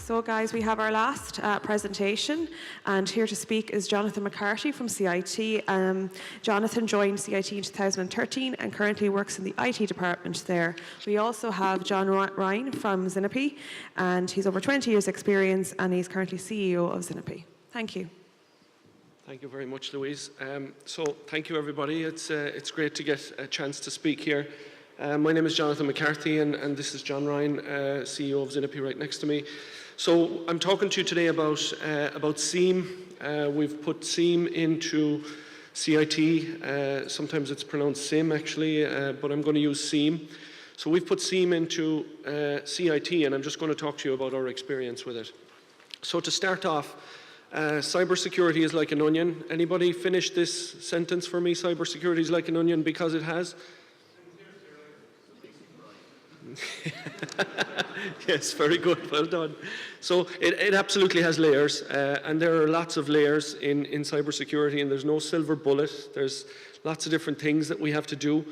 So guys, we have our last presentation, and here to speak is Jonathan McCarthy from CIT. Jonathan joined CIT in 2013 and currently works in the IT department there. We also have John Ryan from Zinopy, and he's over 20 years experience and he's currently CEO of Zinopy. Thank you. Thank you very much, Louise. So thank you, everybody. It's great to get a chance to speak here. My name is Jonathan McCarthy, and this is John Ryan, CEO of Zinopy, right next to me. So I'm talking to you today about SIEM. We've put SIEM into CIT. Sometimes it's pronounced SIM, actually, but I'm going to use SIEM. So we've put SIEM into CIT, and I'm just going to talk to you about our experience with it. So to start off, cybersecurity is like an onion. Anybody finish this sentence for me? Cybersecurity is like an onion because it has? Yes, very good, well done. So it absolutely has layers, and there are lots of layers in cybersecurity, and there's no silver bullet. There's lots of different things that we have to do,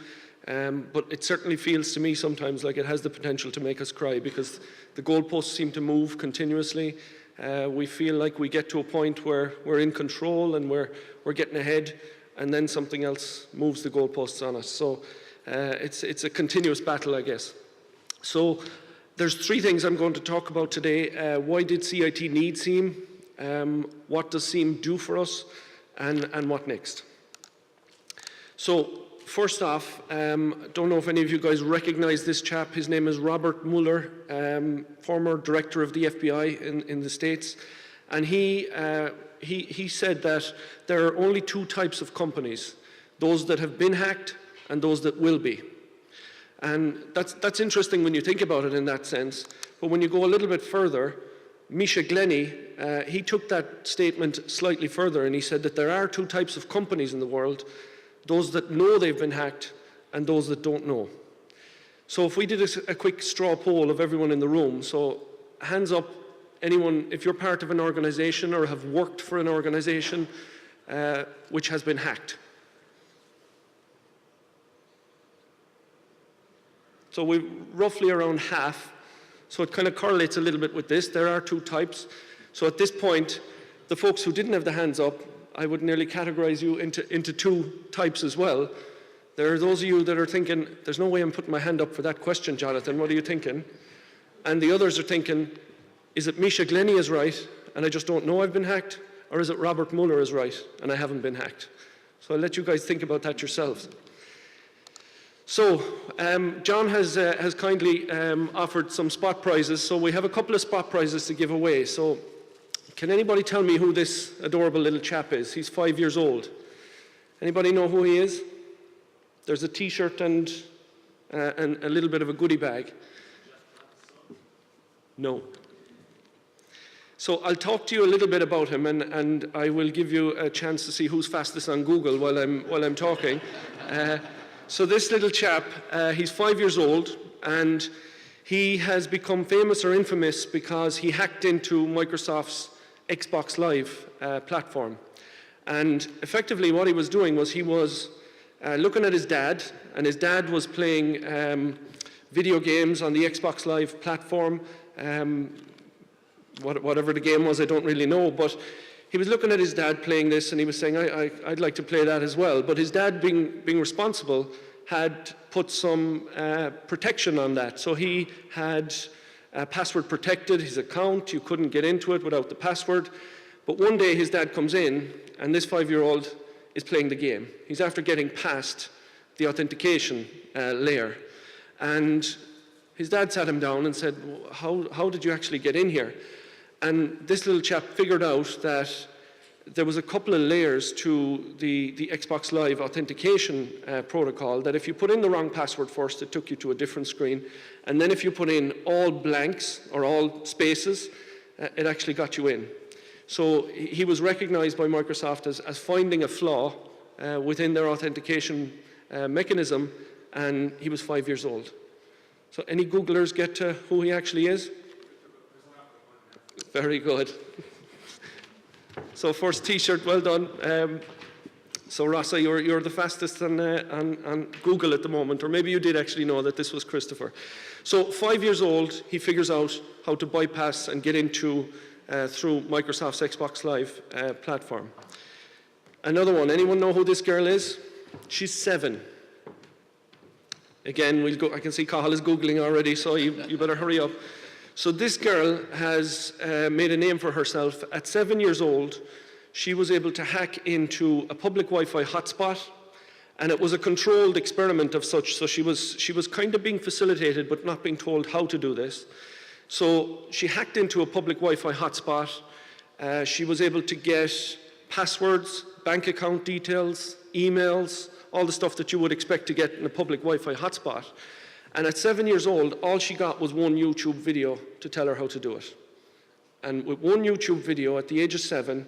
but it certainly feels to me sometimes like it has the potential to make us cry because the goalposts seem to move continuously. We feel like we get to a point where we're in control and we're getting ahead, and then something else moves the goalposts on us. So it's a continuous battle, I guess. So there's three things I'm going to talk about today. Why did CIT need SIEM? What does SIEM do for us? And what next? So first off, don't know if any of you guys recognize this chap. His name is Robert Mueller, former director of the FBI in the States. And he said that there are only two types of companies, those that have been hacked and those that will be. And that's interesting when you think about it in that sense. But when you go a little bit further, Misha Glenny, he took that statement slightly further, and he said that there are two types of companies in the world, those that know they've been hacked and those that don't know. So if we did a quick straw poll of everyone in the room, so hands up, anyone, if you're part of an organization or have worked for an organization which has been hacked. So we're roughly around half. So it kind of correlates a little bit with this. There are two types. So at this point, the folks who didn't have the hands up, I would nearly categorize you into two types as well. There are those of you that are thinking, there's no way I'm putting my hand up for that question, Jonathan. What are you thinking? And the others are thinking, is it Misha Glenny is right and I just don't know I've been hacked? Or is it Robert Mueller is right and I haven't been hacked? So I'll let you guys think about that yourselves. So, John has kindly offered some spot prizes, so we have a couple of spot prizes to give away. So, can anybody tell me who this adorable little chap is? He's 5 years old. Anybody know who he is? There's a t-shirt and a little bit of a goodie bag. No. So I'll talk to you a little bit about him, and I will give you a chance to see who's fastest on Google while I'm talking. So this little chap, he's 5 years old, and he has become famous or infamous because he hacked into Microsoft's Xbox Live platform. And effectively what he was doing was he was looking at his dad, and his dad was playing video games on the Xbox Live platform. Whatever the game was, I don't really know, but he was looking at his dad playing this, and he was saying, I'd like to play that as well. But his dad, being responsible, had put some protection on that. So he had password protected his account. You couldn't get into it without the password. But one day his dad comes in, and this 5-year-old is playing the game. He's after getting past the authentication layer. And his dad sat him down and said, how did you actually get in here? And this little chap figured out that there was a couple of layers to the Xbox Live authentication protocol, that if you put in the wrong password first, it took you to a different screen. And then if you put in all blanks or all spaces, it actually got you in. So he was recognized by Microsoft as finding a flaw within their authentication mechanism, and he was 5 years old. So any Googlers get to who he actually is? Very good. So first t-shirt, well done. So Rossa, you're the fastest on Google at the moment, or maybe you did actually know that this was Christopher. So 5 years old, he figures out how to bypass and get into through Microsoft's Xbox Live platform. Another one, anyone know who this girl is? She's 7. Again, I can see Cathal is Googling already, so you better hurry up. So this girl has made a name for herself. At 7 years old, she was able to hack into a public Wi-Fi hotspot, and it was a controlled experiment of such. So she was kind of being facilitated, but not being told how to do this. So she hacked into a public Wi-Fi hotspot. She was able to get passwords, bank account details, emails, all the stuff that you would expect to get in a public Wi-Fi hotspot. And at 7 years old, all she got was one YouTube video to tell her how to do it. And with one YouTube video at the age of 7,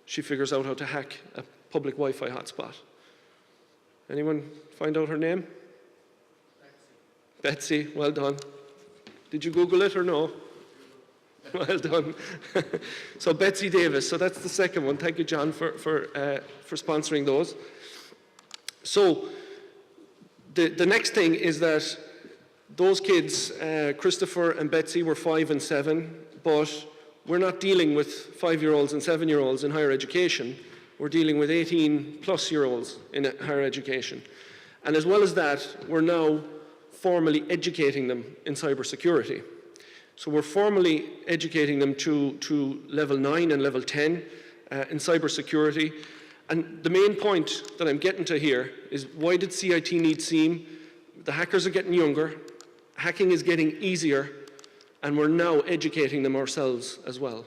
she figures out how to hack a public Wi-Fi hotspot. Anyone find out her name? Betsy, well done. Did you Google it or no? Well done. So Betsy Davis, so that's the second one. Thank you, John, for sponsoring those. So the next thing is that those kids, Christopher and Betsy, were 5 and 7, but we're not dealing with 5-year-olds and 7-year-olds in higher education. We're dealing with 18-plus-year-olds in higher education. And as well as that, we're now formally educating them in cybersecurity. So we're formally educating them to level 9 and level 10 in cybersecurity. And the main point that I'm getting to here is, why did CIT need SIEM? The hackers are getting younger, hacking is getting easier, and we're now educating them ourselves as well.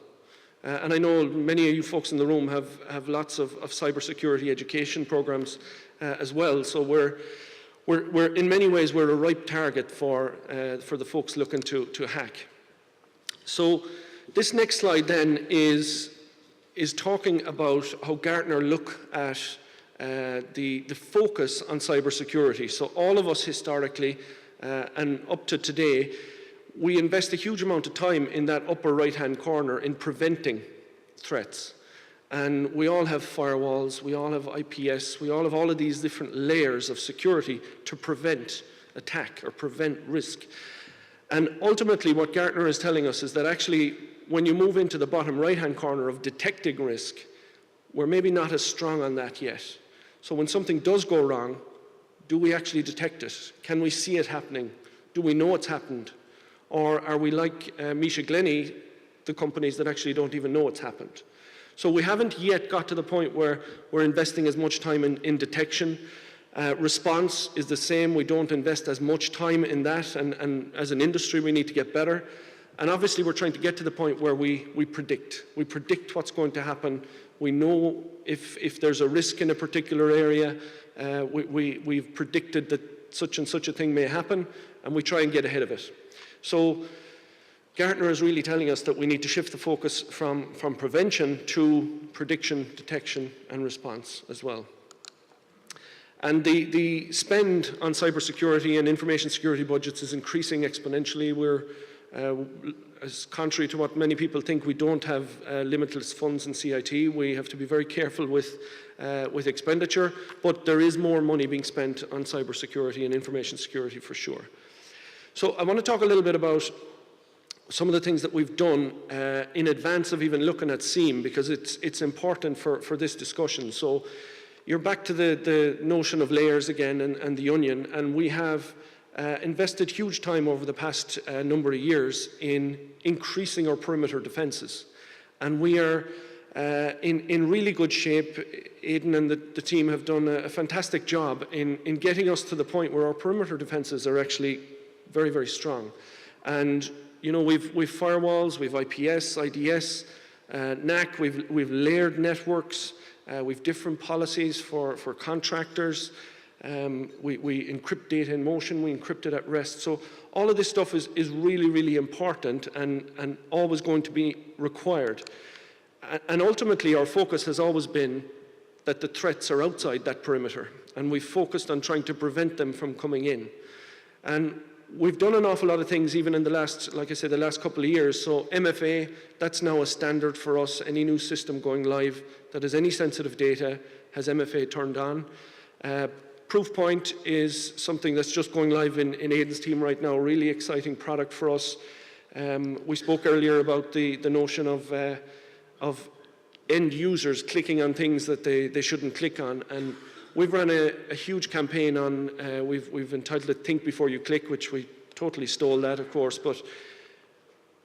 And I know many of you folks in the room have lots of cybersecurity education programs as well. So we're in many ways, we're a ripe target for the folks looking to hack. So this next slide then is talking about how Gartner look at the focus on cybersecurity. So all of us historically and up to today, we invest a huge amount of time in that upper right-hand corner in preventing threats. And we all have firewalls, we all have IPS, we all have all of these different layers of security to prevent attack or prevent risk. And ultimately what Gartner is telling us is that actually when you move into the bottom right-hand corner of detecting risk, we're maybe not as strong on that yet. So when something does go wrong, do we actually detect it? Can we see it happening? Do we know it's happened? Or are we like Misha Glenny, the companies that actually don't even know it's happened? So we haven't yet got to the point where we're investing as much time in detection. Response is the same. We don't invest as much time in that, and as an industry we need to get better. And obviously we're trying to get to the point where we predict. We predict what's going to happen. We know if there's a risk in a particular area, we've predicted that such and such a thing may happen, and we try and get ahead of it. So Gartner is really telling us that we need to shift the focus from prevention to prediction, detection, and response as well. And the spend on cybersecurity and information security budgets is increasing exponentially. We're, as contrary to what many people think, we don't have limitless funds in CIT. We have to be very careful with expenditure, but there is more money being spent on cybersecurity and information security for sure. So I want to talk a little bit about some of the things that we've done in advance of even looking at SIEM, because it's important for this discussion. So you're back to the notion of layers again and the onion, and we have invested huge time over the past number of years in increasing our perimeter defenses. And we are in really good shape. Aidan and the team have done a fantastic job in getting us to the point where our perimeter defenses are actually very, very strong. And you know, we've firewalls, we've IPS, IDS, NAC, we've layered networks, we've different policies for contractors, we encrypt data in motion, we encrypt it at rest. So all of this stuff is really, really important and always going to be required. And ultimately our focus has always been that the threats are outside that perimeter, and we've focused on trying to prevent them from coming in. And we've done an awful lot of things even in the last, like I said, the last couple of years. So MFA, that's now a standard for us. Any new system going live that has any sensitive data MFA turned on. Proofpoint is something that's just going live in Aidan's team right now, really exciting product for us. We spoke earlier about the notion of end users clicking on things that they shouldn't click on, and we've run a huge campaign on, we've entitled it Think Before You Click, which we totally stole that, of course, but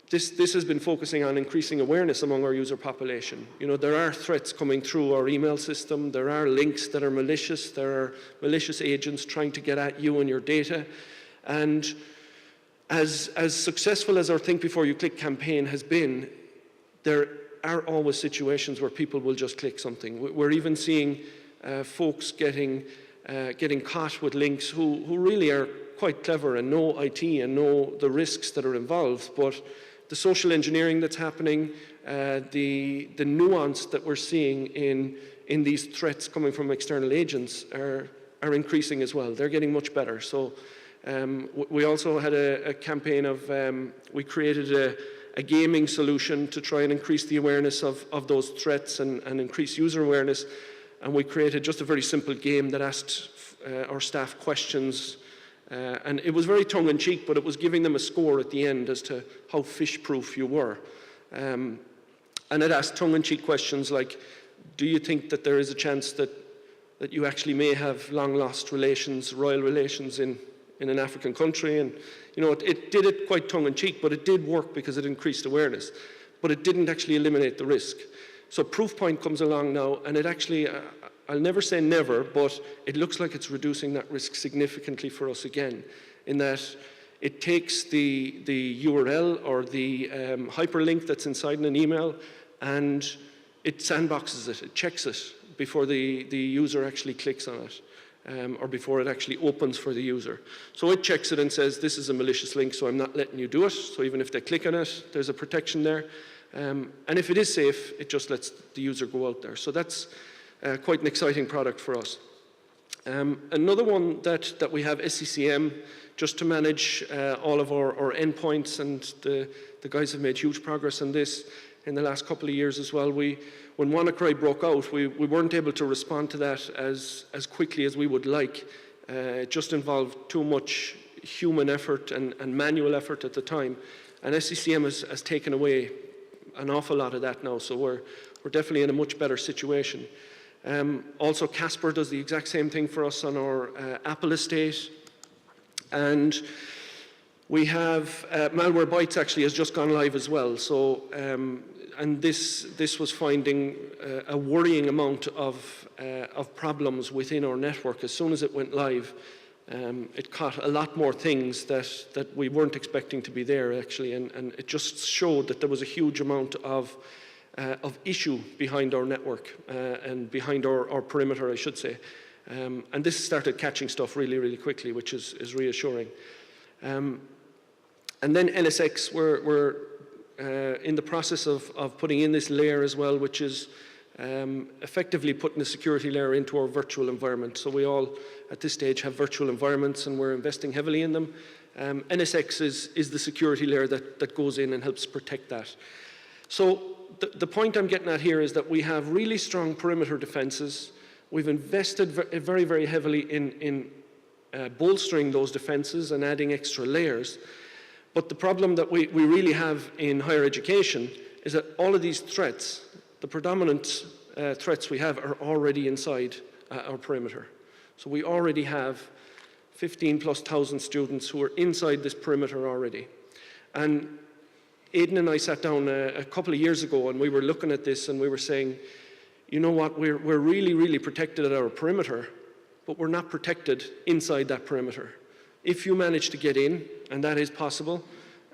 this has been focusing on increasing awareness among our user population. You know, there are threats coming through our email system, there are links that are malicious, there are malicious agents trying to get at you and your data, and as successful as our Think Before You Click campaign has been, there are always situations where people will just click something. We're even seeing folks getting caught with links who really are quite clever and know IT and know the risks that are involved, but the social engineering that's happening, the nuance that we're seeing in these threats coming from external agents are increasing as well. They're getting much better. So we also had a campaign of, we created a gaming solution to try and increase the awareness of those threats and increase user awareness. And we created just a very simple game that asked our staff questions. And it was very tongue-in-cheek, but it was giving them a score at the end as to how fish-proof you were. And it asked tongue-in-cheek questions like, do you think that there is a chance that you actually may have long-lost relations, royal relations in an African country? And you know, it did it quite tongue-in-cheek, but it did work because it increased awareness. But it didn't actually eliminate the risk. So Proofpoint comes along now, and it actually, I'll never say never, but it looks like it's reducing that risk significantly for us again, in that it takes the URL or the hyperlink that's inside in an email, and it sandboxes it, it checks it before the user actually clicks on it. Or before it actually opens for the user. So it checks it and says, this is a malicious link, so I'm not letting you do it. So even if they click on it, there's a protection there. And if it is safe, it just lets the user go out there. So that's quite an exciting product for us. Another one that we have, SCCM, just to manage all of our endpoints, and the guys have made huge progress on this in the last couple of years as well. When WannaCry broke out, we weren't able to respond to that as quickly as we would like. It just involved too much human effort and manual effort at the time. And SCCM has taken away an awful lot of that now, so we're definitely in a much better situation. Also, Casper does the exact same thing for us on our Apple estate. And we have Malwarebytes actually has just gone live as well. So, and this was finding a worrying amount of problems within our network. As soon as it went live, it caught a lot more things that we weren't expecting to be there actually, and it just showed that there was a huge amount of issue behind our network and behind our perimeter, I should say. And this started catching stuff really, really quickly, which is reassuring. And then NSX, we're in the process of putting in this layer as well, which is effectively putting a security layer into our virtual environment. So we all, at this stage, have virtual environments, and we're investing heavily in them. NSX is the security layer that goes in and helps protect that. So the point I'm getting at here is that we have really strong perimeter defenses. We've invested very, very heavily in bolstering those defenses and adding extra layers. But the problem that we really have in higher education is that all of these threats, the predominant threats we have, are already inside our perimeter. So we already have 15,000+ students who are inside this perimeter already. And Aidan and I sat down a couple of years ago, and we were looking at this, and we were saying, you know what, we're really, really protected at our perimeter, but we're not protected inside that perimeter. If you manage to get in, and that is possible,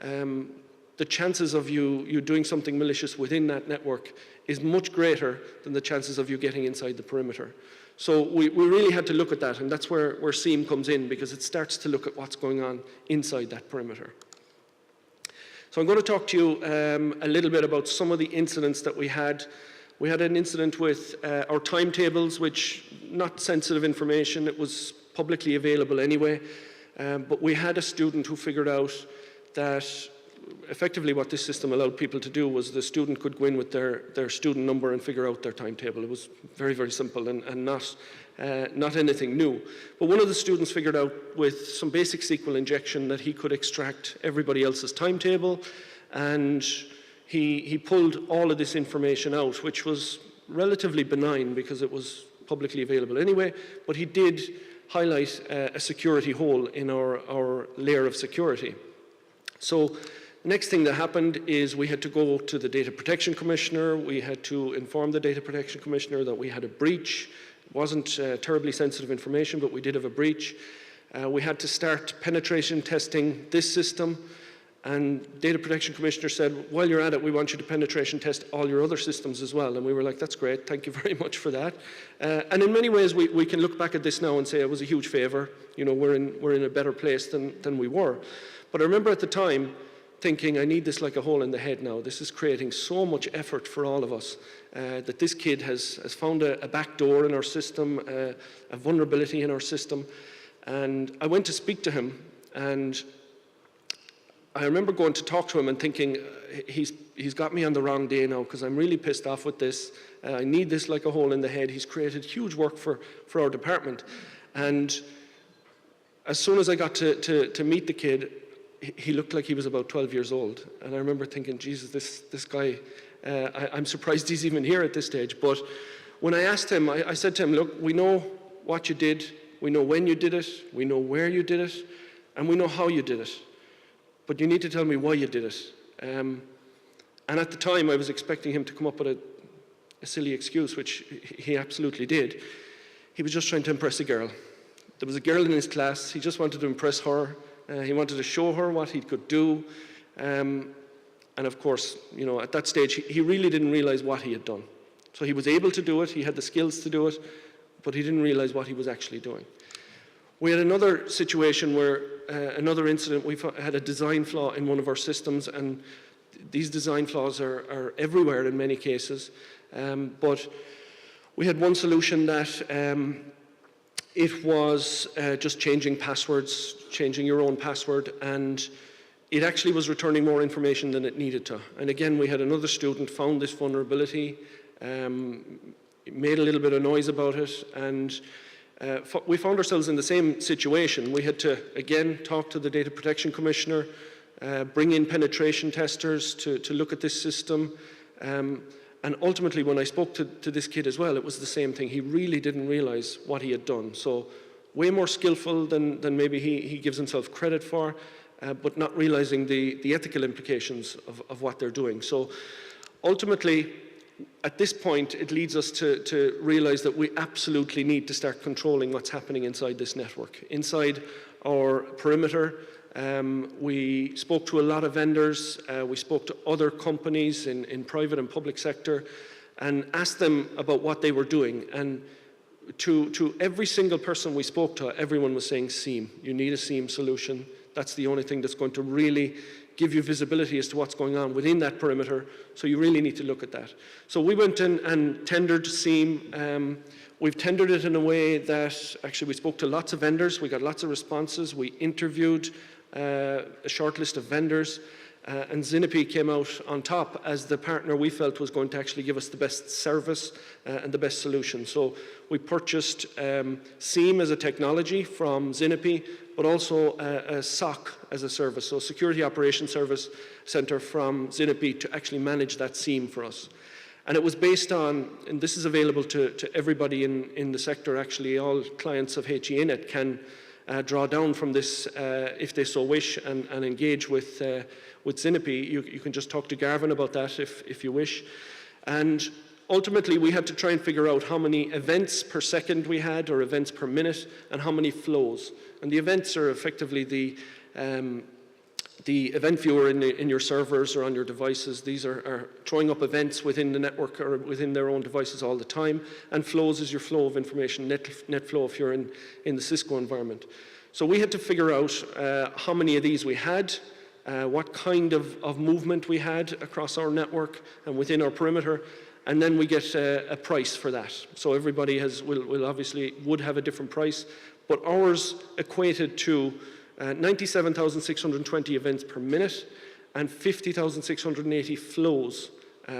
the chances of you doing something malicious within that network is much greater than the chances of you getting inside the perimeter. So we really had to look at that, and that's where SIEM comes in, because it starts to look at what's going on inside that perimeter. So I'm going to talk to you a little bit about some of the incidents that we had. We had an incident with our timetables, which, not sensitive information, it was publicly available anyway. But we had a student who figured out that effectively what this system allowed people to do was the student could go in with their student number and figure out their timetable. It was very, very simple and not anything new. But one of the students figured out with some basic SQL injection that he could extract everybody else's timetable, and he pulled all of this information out, which was relatively benign because it was publicly available anyway, but he did highlight a security hole in our layer of security. So the next thing that happened is we had to go to the Data Protection Commissioner. We had to inform the Data Protection Commissioner that we had a breach. It wasn't terribly sensitive information, but we did have a breach. We had to start penetration testing this system. And Data Protection Commissioner said, while you're at it, we want you to penetration test all your other systems as well. And we were like, that's great, thank you very much for that. And in many ways, we can look back at this now and say it was a huge favor. You know, we're in a better place than we were. But I remember at the time thinking, I need this like a hole in the head now. This is creating so much effort for all of us that this kid has found a back door in our system, a vulnerability in our system. And I went to speak to him, and I remember going to talk to him and thinking, he's got me on the wrong day now because I'm really pissed off with this. I need this like a hole in the head. He's created huge work for our department. And as soon as I got to meet the kid, he looked like he was about 12 years old. And I remember thinking, Jesus, this guy, I'm surprised he's even here at this stage. But when I asked him, I said to him, look, we know what you did. We know when you did it. We know where you did it. And we know how you did it. But you need to tell me why you did it. And at the time, I was expecting him to come up with a silly excuse, which he absolutely did. He was just trying to impress a girl. There was a girl in his class. He just wanted to impress her. He wanted to show her what he could do. And of course, you know, at that stage, he really didn't realize what he had done. So he was able to do it. He had the skills to do it, but he didn't realize what he was actually doing. We had another situation where another incident, we had a design flaw in one of our systems, and these design flaws are everywhere in many cases. But we had one solution that it was just changing passwords, changing your own password, and it actually was returning more information than it needed to. And again, we had another student found this vulnerability, made a little bit of noise about it, and we found ourselves in the same situation. We had to, again, talk to the Data Protection Commissioner, bring in penetration testers to look at this system. And ultimately, when I spoke to this kid as well, it was the same thing. He really didn't realize what he had done. So way more skillful than maybe he gives himself credit for, but not realizing the ethical implications of what they're doing. So ultimately, at this point, it leads us to realize that we absolutely need to start controlling what's happening inside this network. Inside our perimeter, we spoke to a lot of vendors, we spoke to other companies in private and public sector, and asked them about what they were doing. And to every single person we spoke to, everyone was saying SIEM. You need a SIEM solution. That's the only thing that's going to really give you visibility as to what's going on within that perimeter, so you really need to look at that. So we went in and tendered SIEM. We've tendered it in a way that actually we spoke to lots of vendors, we got lots of responses, we interviewed a short list of vendors, and Zinopy came out on top as the partner we felt was going to actually give us the best service and the best solution. So we purchased SIEM as a technology from Zinopy, but also a SOC as a service, so Security Operations Service Center from Zinopy to actually manage that SIEM for us. And it was based on, and this is available to everybody in the sector actually, all clients of HEAnet can draw down from this if they so wish and engage with Zinopy. You can just talk to Garvin about that if you wish. And ultimately, we had to try and figure out how many events per second we had, or events per minute, and how many flows. And the events are effectively the event viewer in your servers or on your devices. These are throwing up events within the network or within their own devices all the time. And flows is your flow of information, net flow if you're in the Cisco environment. So we had to figure out how many of these we had, what kind of movement we had across our network and within our perimeter, and then we get a price for that. So everybody will obviously have a different price, but ours equated to 97,620 events per minute and 50,680 flows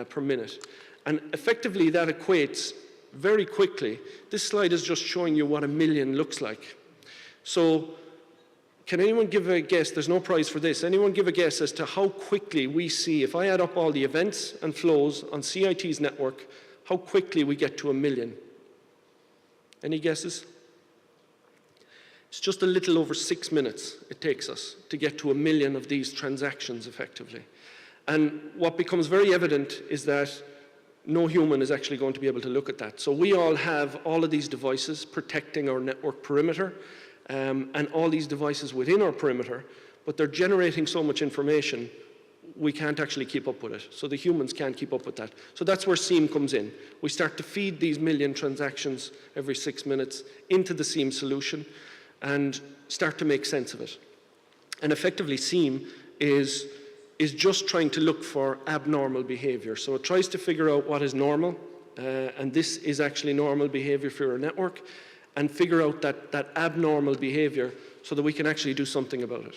per minute. And effectively that equates very quickly. This slide is just showing you what 1 million looks like. So can anyone give a guess? There's no prize for this. Anyone give a guess as to how quickly we see, if I add up all the events and flows on CIT's network, how quickly we get to 1 million? Any guesses? It's just a little over 6 minutes it takes us to get to 1 million of these transactions effectively. And what becomes very evident is that no human is actually going to be able to look at that. So we all have all of these devices protecting our network perimeter, and all these devices within our perimeter, but they're generating so much information, we can't actually keep up with it. So the humans can't keep up with that. So that's where SIEM comes in. We start to feed these 1 million transactions every 6 minutes into the SIEM solution and start to make sense of it. And effectively, SIEM is just trying to look for abnormal behavior. So it tries to figure out what is normal, and this is actually normal behavior for your network, and figure out that abnormal behavior so that we can actually do something about it.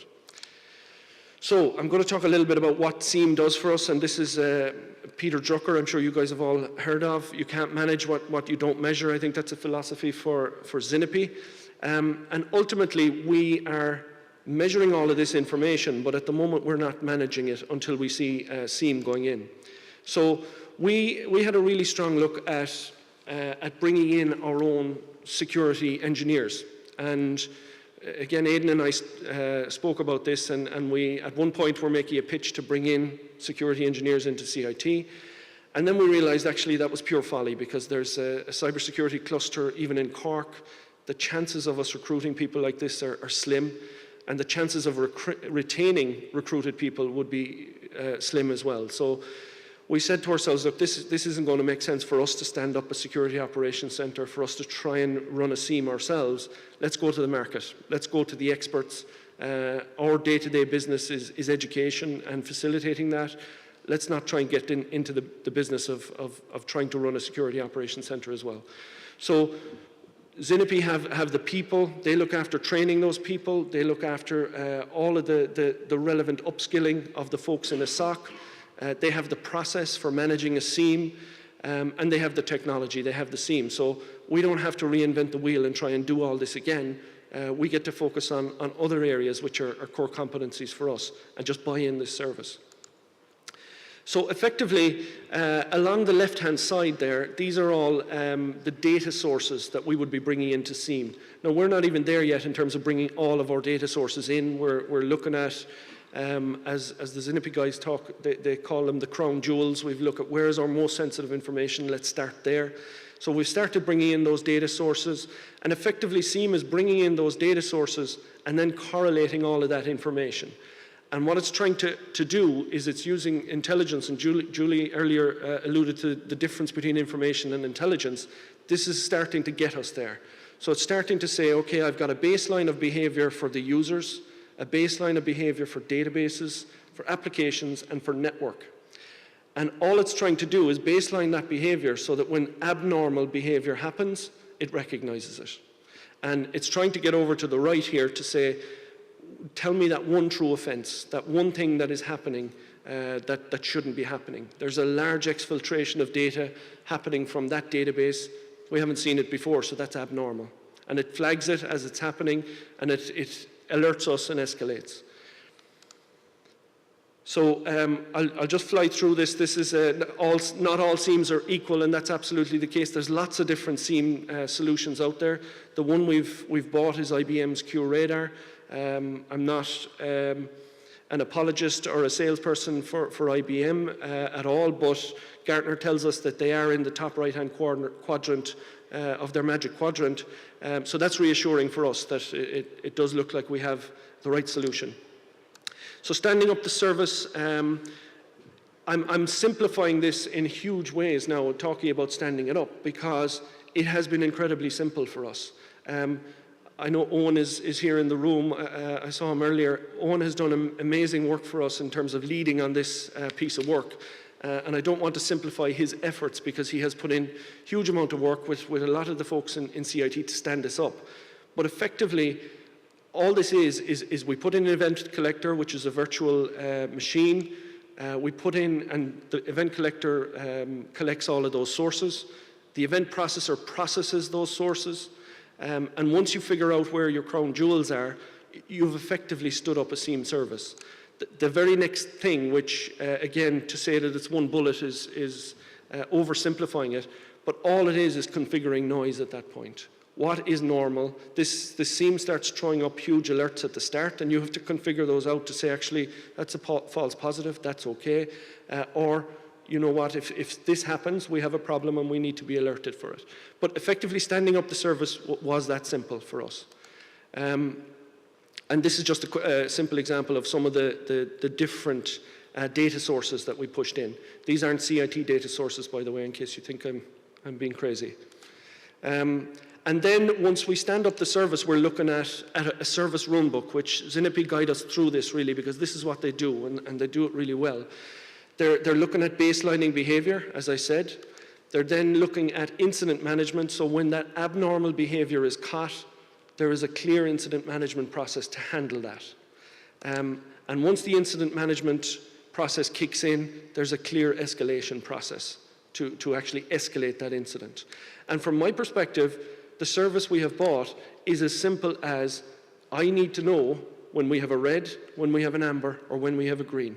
So I'm going to talk a little bit about what SIEM does for us, and this is Peter Drucker, I'm sure you guys have all heard of. You can't manage what you don't measure. I think that's a philosophy for Zinopy. And ultimately, we are measuring all of this information, but at the moment we're not managing it until we see SIEM going in. So we had a really strong look at bringing in our own security engineers. And again, Aidan and I spoke about this, and we at one point were making a pitch to bring in security engineers into CIT. And then we realized actually that was pure folly, because there's a cybersecurity cluster even in Cork. The chances of us recruiting people like this are slim, and the chances of retaining recruited people would be slim as well. So we said to ourselves, look, this isn't going to make sense for us to stand up a security operations center, for us to try and run a SIEM ourselves. Let's go to the market. Let's go to the experts. Our day-to-day business is education and facilitating that. Let's not try and get into the business of trying to run a security operations center as well. So Zinopy have the people. They look after training those people. They look after all of the relevant upskilling of the folks in a SOC. They have the process for managing a SIEM, and they have the technology. They have the SIEM. So we don't have to reinvent the wheel and try and do all this again. We get to focus on other areas which are core competencies for us, and just buy in this service. So effectively, along the left-hand side there, these are all the data sources that we would be bringing into SIEM. Now, we're not even there yet in terms of bringing all of our data sources in. We're looking at, as the Zinopy guys talk, they call them the crown jewels. We've looked at where is our most sensitive information. Let's start there. So we've started bringing in those data sources, and effectively SIEM is bringing in those data sources and then correlating all of that information. And what it's trying to do is it's using intelligence, and Julie earlier alluded to the difference between information and intelligence. This is starting to get us there. So it's starting to say, okay, I've got a baseline of behavior for the users, a baseline of behavior for databases, for applications, and for network. And all it's trying to do is baseline that behavior so that when abnormal behavior happens, it recognizes it. And it's trying to get over to the right here to say, tell me that one true offense, that one thing that is happening that shouldn't be happening. There's a large exfiltration of data happening from that database. We haven't seen it before, so that's abnormal. And it flags it as it's happening, and it alerts us and escalates. So I'll just fly through this. This is not all SIEMs are equal, and that's absolutely the case. There's lots of different SIEM solutions out there. The one we've bought is IBM's QRadar. I'm not an apologist or a salesperson for IBM at all, but Gartner tells us that they are in the top right-hand quadrant of their magic quadrant. So that's reassuring for us that it does look like we have the right solution. So standing up the service, I'm simplifying this in huge ways now, talking about standing it up, because it has been incredibly simple for us. I know Owen is here in the room. I saw him earlier. Owen has done amazing work for us in terms of leading on this piece of work. And I don't want to simplify his efforts, because he has put in huge amount of work with a lot of the folks in CIT to stand this up. But effectively, all this is we put in an event collector, which is a virtual machine. We put in, and the event collector collects all of those sources. The event processor processes those sources. And once you figure out where your crown jewels are, you've effectively stood up a SIEM service. The very next thing, which again, to say that it's one bullet is oversimplifying it, but all it is configuring noise at that point. What is normal? The SIEM starts throwing up huge alerts at the start, and you have to configure those out to say, actually, that's a false positive, that's okay. Or, you know what, if this happens, we have a problem and we need to be alerted for it. But effectively, standing up the service was that simple for us. And this is just a simple example of some of the different data sources that we pushed in. These aren't CIT data sources, by the way, in case you think I'm being crazy. And then once we stand up the service, we're looking at a service runbook, which Zinopy guide us through this really, because this is what they do, and they do it really well. They're looking at baselining behavior, as I said. They're then looking at incident management. So when that abnormal behavior is caught, there is a clear incident management process to handle that. And once the incident management process kicks in, there's a clear escalation process to actually escalate that incident. And from my perspective, the service we have bought is as simple as, I need to know when we have a red, when we have an amber, or when we have a green.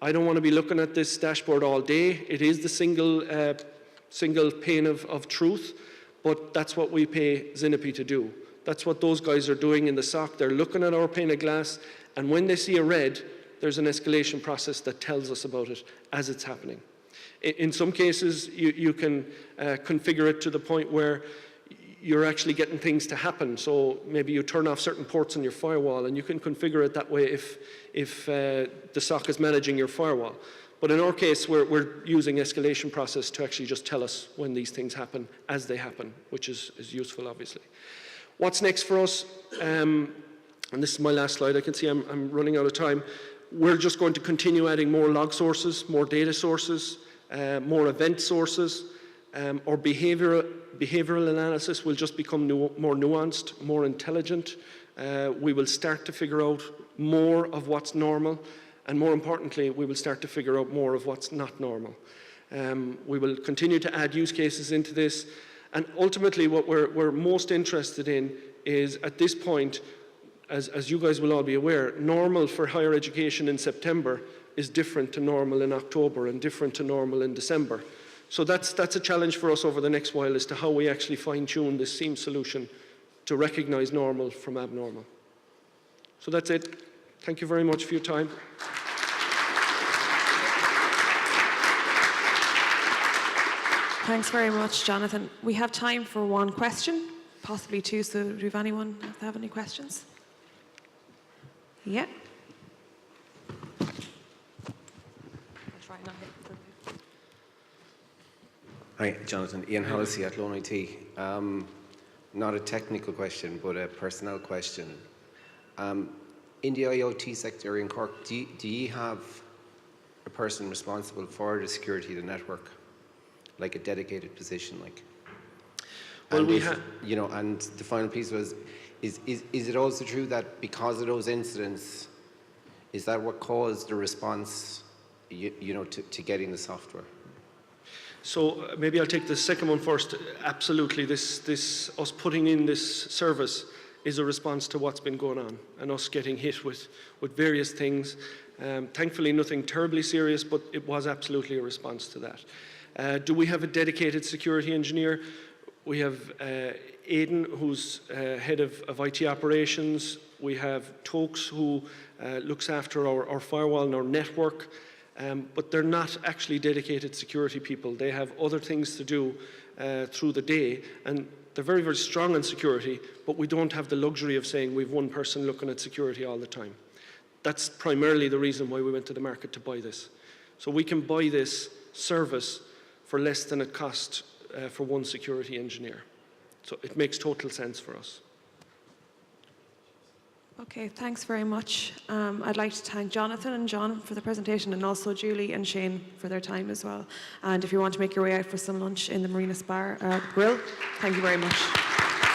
I don't want to be looking at this dashboard all day. It is the single pane of truth, but that's what we pay Zinopy to do. That's what those guys are doing in the SOC. They're looking at our pane of glass, and when they see a red, there's an escalation process that tells us about it as it's happening. In some cases, you can configure it to the point where you're actually getting things to happen. So maybe you turn off certain ports on your firewall, and you can configure it that way if the SOC is managing your firewall. But in our case, we're using escalation process to actually just tell us when these things happen as they happen, which is useful, obviously. What's next for us? And this is my last slide. I can see I'm running out of time. We're just going to continue adding more log sources, more data sources, more event sources. Our behavioral analysis will just become more nuanced, more intelligent. We will start to figure out more of what's normal, and more importantly, we will start to figure out more of what's not normal. We will continue to add use cases into this, and ultimately what we're most interested in is, at this point, as you guys will all be aware, normal for higher education in September is different to normal in October and different to normal in December. So that's a challenge for us over the next while as to how we actually fine-tune this SIEM solution to recognize normal from abnormal. So that's it. Thank you very much for your time. Thanks very much, Jonathan. We have time for one question, possibly two, so do you have anyone have any questions? Yeah. I'll try not to. Hi, Jonathan. Ian Hollisey at Lone IT. Not a technical question, but a personnel question. In the IoT sector in Cork, do you have a person responsible for the security of the network, like a dedicated position, like? Well, and we have, you know, and the final piece was, is it also true that because of those incidents, is that what caused the response, you know, to getting the software? So maybe I'll take the second one first. Absolutely, this us putting in this service is a response to what's been going on and us getting hit with various things. Thankfully, nothing terribly serious, but it was absolutely a response to that. Do we have a dedicated security engineer? We have Aidan, who's head of IT operations. We have Tokes, who looks after our firewall and our network. But they're not actually dedicated security people. They have other things to do through the day, and they're very, very strong in security, but we don't have the luxury of saying we've one person looking at security all the time. That's primarily the reason why we went to the market to buy this. So we can buy this service for less than it cost for one security engineer. So it makes total sense for us. Okay, thanks very much. I'd like to thank Jonathan and John for the presentation, and also Julie and Shane for their time as well. And if you want to make your way out for some lunch in the Marina Grill, thank you very much.